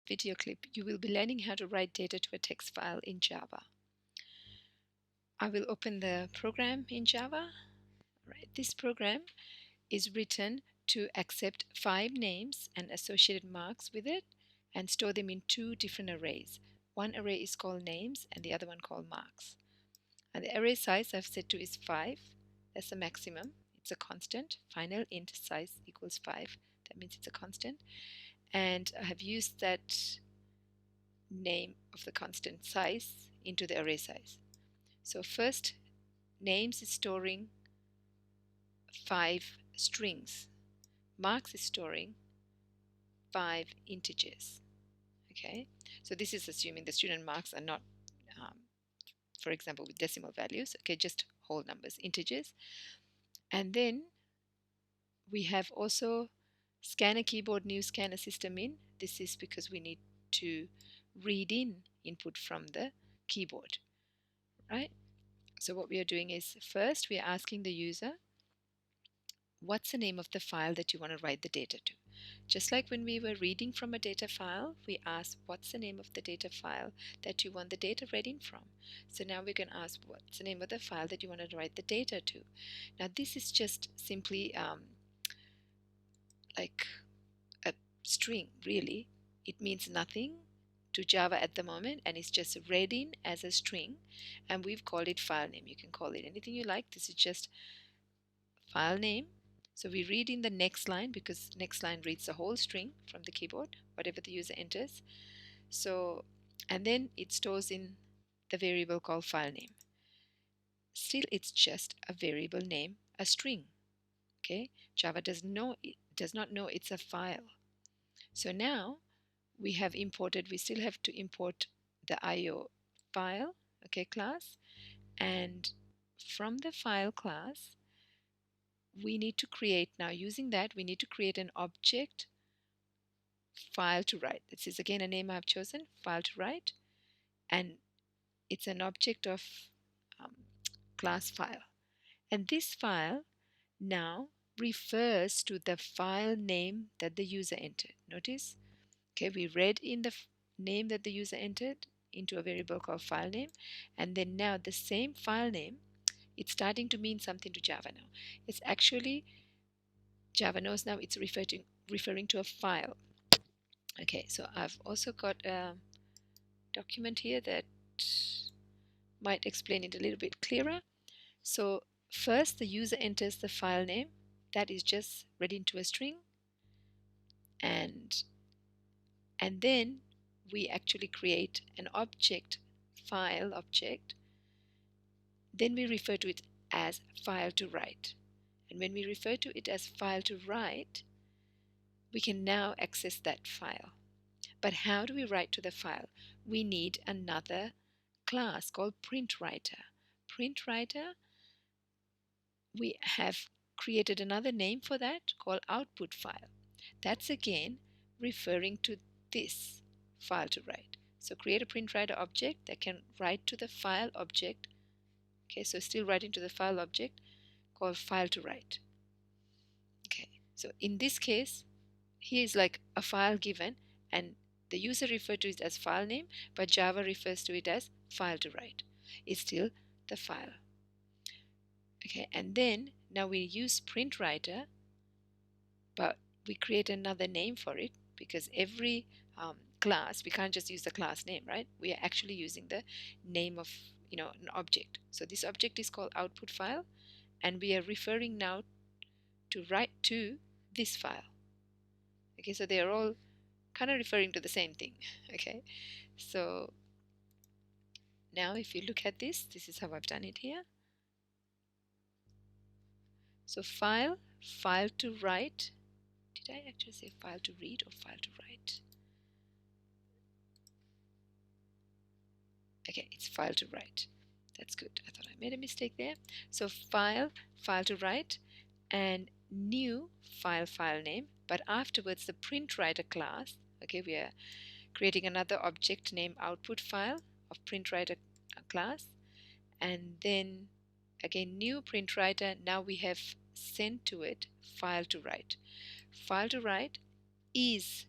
video clip, you will be learning how to write data to a text file in Java. I will open the program in Java. Right. This program is written to accept 5 names and associated marks with it and store them in 2 different arrays. One array is called names and the other one called marks. And the array size I've set to is 5. That's the maximum. It's a constant. Final int size equals 5. That means it's a constant. And I have used that name of the constant size into the array size. So first, names is storing 5 strings. Marks is storing 5 integers. Okay, so this is assuming the student marks are not, for example, with decimal values. Okay, just whole numbers, integers. And then we have also scanner keyboard new scanner system in. This is because we need to read in input from the keyboard, right? So what we are doing is first we are asking the user, what's the name of the file that you want to write the data to? Just like when we were reading from a data file, we asked what's the name of the data file that you want the data read in from. So now we're going to ask what's the name of the file that you want to write the data to. Now this is just simply like a string, really. It means nothing to Java at the moment, and it's just read in as a string, and we've called it file name. You can call it anything you like. This is just file name. So we read in the next line because next line reads the whole string from the keyboard, whatever the user enters. So, and then it stores in the variable called file name. Still, it's just a variable name, a string. Okay, Java does not know it's a file. So now we have imported, we still have to import the IO file, okay, class, and from the file class we need to create, now using that we need to create an object file to write. This is again a name I've chosen, file to write, and it's an object of class file, and this file now refers to the file name that the user entered. Notice, okay, we read in the name that the user entered into a variable called file name, and then now the same file name, it's starting to mean something to Java now. It's actually, Java knows now it's referring to a file. Okay, so I've also got a document here that might explain it a little bit clearer. So first the user enters the file name, that is just read into a string, and then we actually create an object, file object, then we refer to it as file to write. And when we refer to it as file to write, we can now access that file. But how do we write to the file? We need another class called PrintWriter. PrintWriter, we have created another name for that called output file. That's again referring to this file to write. So create a PrintWriter object that can write to the file object. Okay, so still writing to the file object called file to write. Okay, so in this case, here is like a file given, and the user referred to it as file name, but Java refers to it as file to write. It's still the file. Okay, and then now we use PrintWriter, but we create another name for it because every class, we can't just use the class name, right? We are actually using the name of an object. So this object is called output file, and we are referring now to write to this file. Okay, so they are all kind of referring to the same thing. Okay, so now if you look at this is how I've done it here. So file to write. Did I actually say file to read or file to write? Okay, it's file to write. That's good. I thought I made a mistake there. So file to write, and new file name, but afterwards the PrintWriter class. Okay, we are creating another object named output file of PrintWriter class, and then again new PrintWriter. Now we have sent to it file to write. File to write is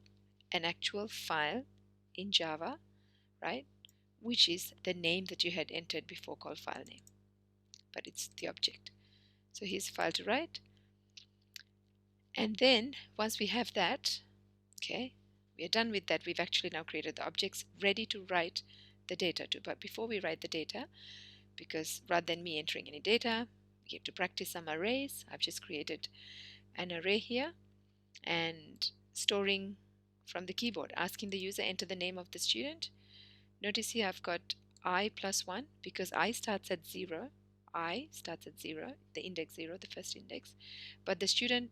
an actual file in Java, right? Which is the name that you had entered before called file name, but it's the object. So here's file to write. And then once we have that, okay, we are done with that. We've actually now created the objects ready to write the data to. But before we write the data, because rather than me entering any data, we have to practice some arrays. I've just created an array here and storing from the keyboard, asking the user enter the name of the student. Notice here I've got I plus 1 because I starts at 0. I starts at 0, the index 0, the first index. But the student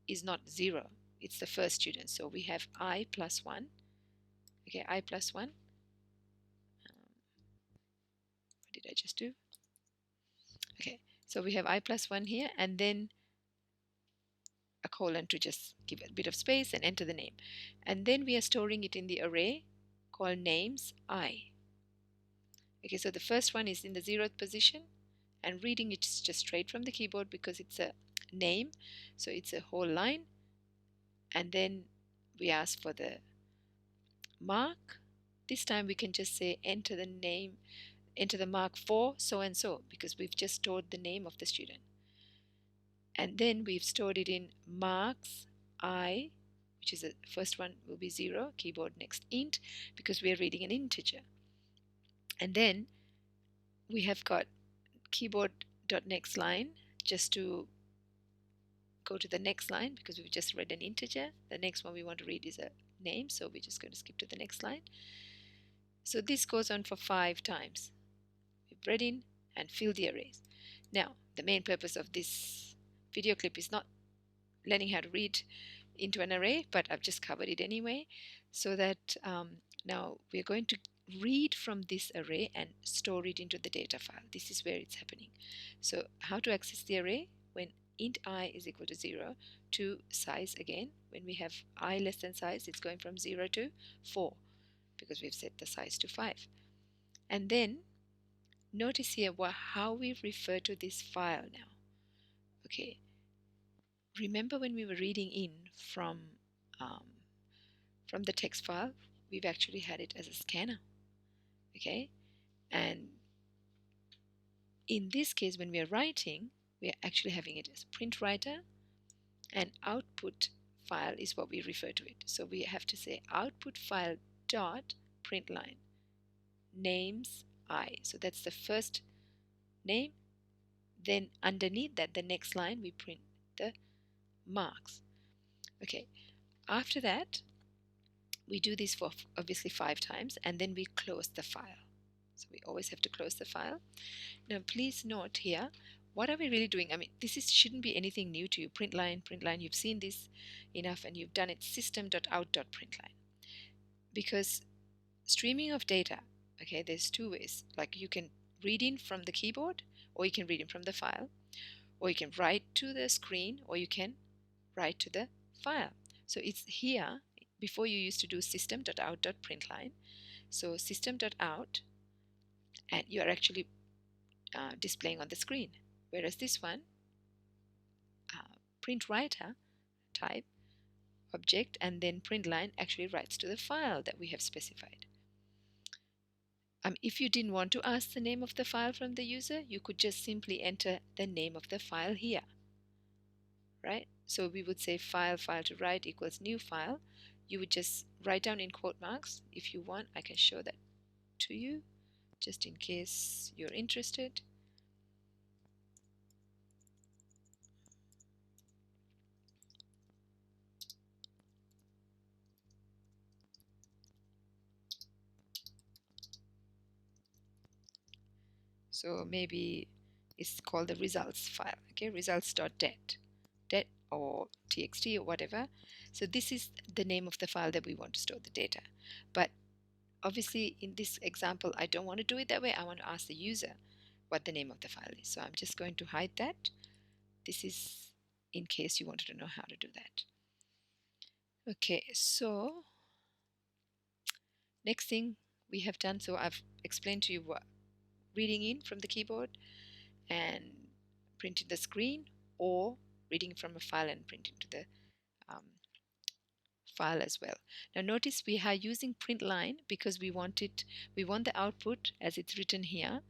is not 0. It's the first student. So we have I plus 1. Okay, I plus 1. What did I just do? Okay, so we have I plus 1 here, and then a colon to just give it a bit of space and enter the name. And then we are storing it in the array called names I. Okay, so the first one is in the 0th position, and reading it just straight from the keyboard because it's a name, so it's a whole line. And then we ask for the mark. This time we can just say enter the name, enter the mark for so and so, because we've just stored the name of the student. And then we've stored it in marks I, which is the first one will be 0, keyboard next int, because we are reading an integer. And then we have got keyboard.next line just to go to the next line because we've just read an integer. The next one we want to read is a name, so we're just going to skip to the next line. So this goes on for 5 times. We've read in and filled the arrays. Now, the main purpose of this video clip is not learning how to read into an array, but I've just covered it anyway, so that now we're going to read from this array and store it into the data file. This is where it's happening. So how to access the array? When int I is equal to 0 to size again. When we have I less than size, it's going from 0 to 4 because we've set the size to 5. And then notice here how we refer to this file now. Okay, remember when we were reading in from the text file, we've actually had it as a scanner. Okay, and in this case, when we are writing, we are actually having it as PrintWriter, and output file is what we refer to it. So we have to say output file dot println names I. So that's the first name. Then underneath that, the next line, we print the marks. Okay, after that, we do this for obviously 5 times, and then we close the file. So we always have to close the file. Now please note here, what are we really doing? I mean, shouldn't be anything new to you. Println, you've seen this enough and you've done it. System.out.println. Because streaming of data, okay, there's 2 ways. Like you can read in from the keyboard, or you can read in from the file, or you can write to the screen, or you can write to the file. So it's here. Before you used to do system.out.println. So system.out, and you are actually displaying on the screen. Whereas this one, PrintWriter type object and then println actually writes to the file that we have specified. If you didn't want to ask the name of the file from the user, you could just simply enter the name of the file here, right? So we would say file to write equals new file. You would just write down in quote marks. If you want, I can show that to you just in case you're interested. So maybe it's called the results file, okay, results.det or txt or whatever. So this is the name of the file that we want to store the data. But obviously in this example, I don't want to do it that way. I want to ask the user what the name of the file is. So I'm just going to hide that. This is in case you wanted to know how to do that. Okay, so next thing we have done, so I've explained to you what reading in from the keyboard and printing the screen, or reading from a file and printing to the file as well. Now notice we are using print line because we want the output as it's written here.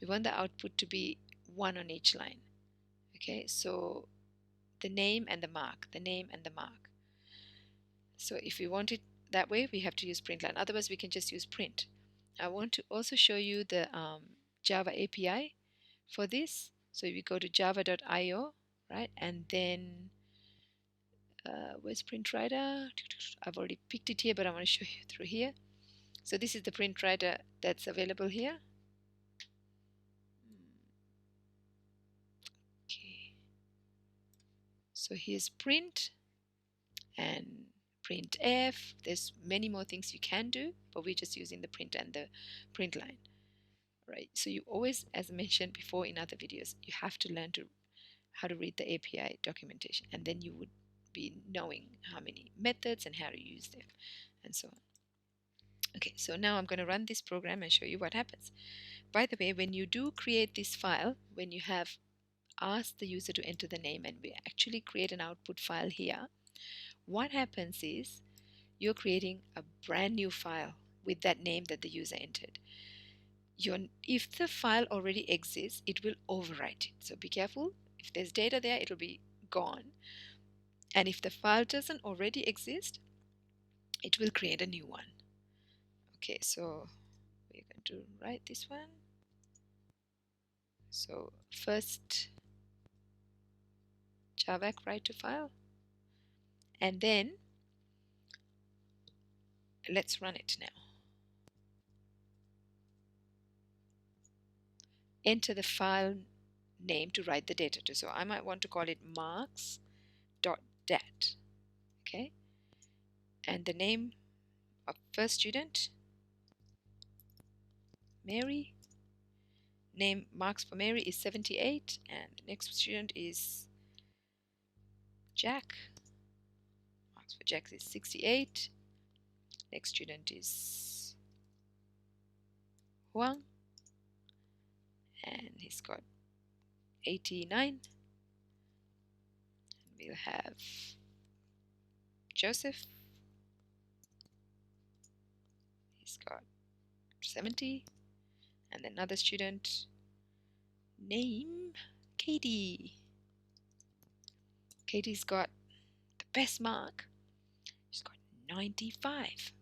We want the output to be one on each line. Okay, so the name and the mark, the name and the mark. So if we want it that way, we have to use print line. Otherwise, we can just use print. I want to also show you the Java API for this. So if you go to java.io, right, and then where's PrintWriter? I've already picked it here, but I want to show you through here. So this is the PrintWriter that's available here. Okay. So here's print and printf. There's many more things you can do, but we're just using the print and the print line. Right. So you always, as I mentioned before in other videos, you have to learn how to read the API documentation, and then you would be knowing how many methods and how to use them and so on. Okay, so now I'm going to run this program and show you what happens. By the way, when you do create this file, when you have asked the user to enter the name and we actually create an output file here, what happens is you're creating a brand new file with that name that the user entered. If the file already exists, it will overwrite it. So be careful. If there's data there, it'll be gone. And if the file doesn't already exist, it will create a new one. Okay, so we're going to write this one. So first Java write to file, and then let's run it now. Enter the file name to write the data to. So I might want to call it marks.dat. Okay, and the name of first student, Mary. Name marks for Mary is 78, and the next student is Jack. Marks for Jack is 68. Next student is Huang, and he's got 89. We'll have Joseph. He's got 70. And another student, name Katie. Katie's got the best mark. She's got 95.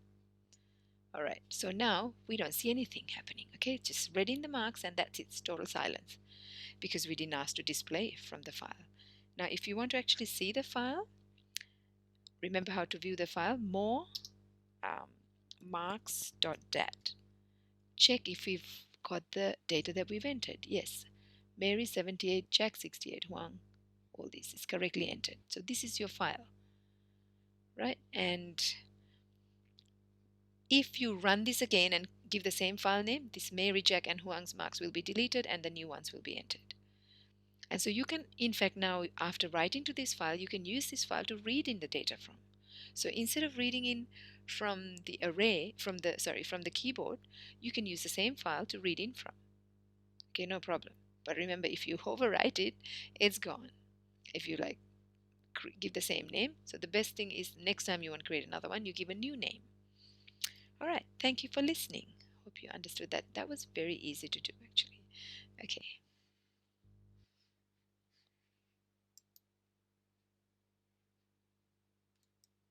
All right, so now we don't see anything happening. Okay, just reading the marks, and that's it, total silence, because we didn't ask to display from the file. Now, if you want to actually see the file, remember how to view the file. More marks.dat. Check if we've got the data that we've entered. Yes, Mary 78, Jack 68, Huang, all this is correctly entered. So this is your file, right? And if you run this again and give the same file name, this Mary, Jack, and Huang's marks will be deleted and the new ones will be entered. And so you can, in fact, now after writing to this file, you can use this file to read in the data from. So instead of reading in from the array, from the keyboard, you can use the same file to read in from. Okay, no problem. But remember, if you overwrite it, it's gone. If you give the same name. So the best thing is next time you want to create another one, you give a new name. All right, thank you for listening. Hope you understood that. That was very easy to do actually. Okay.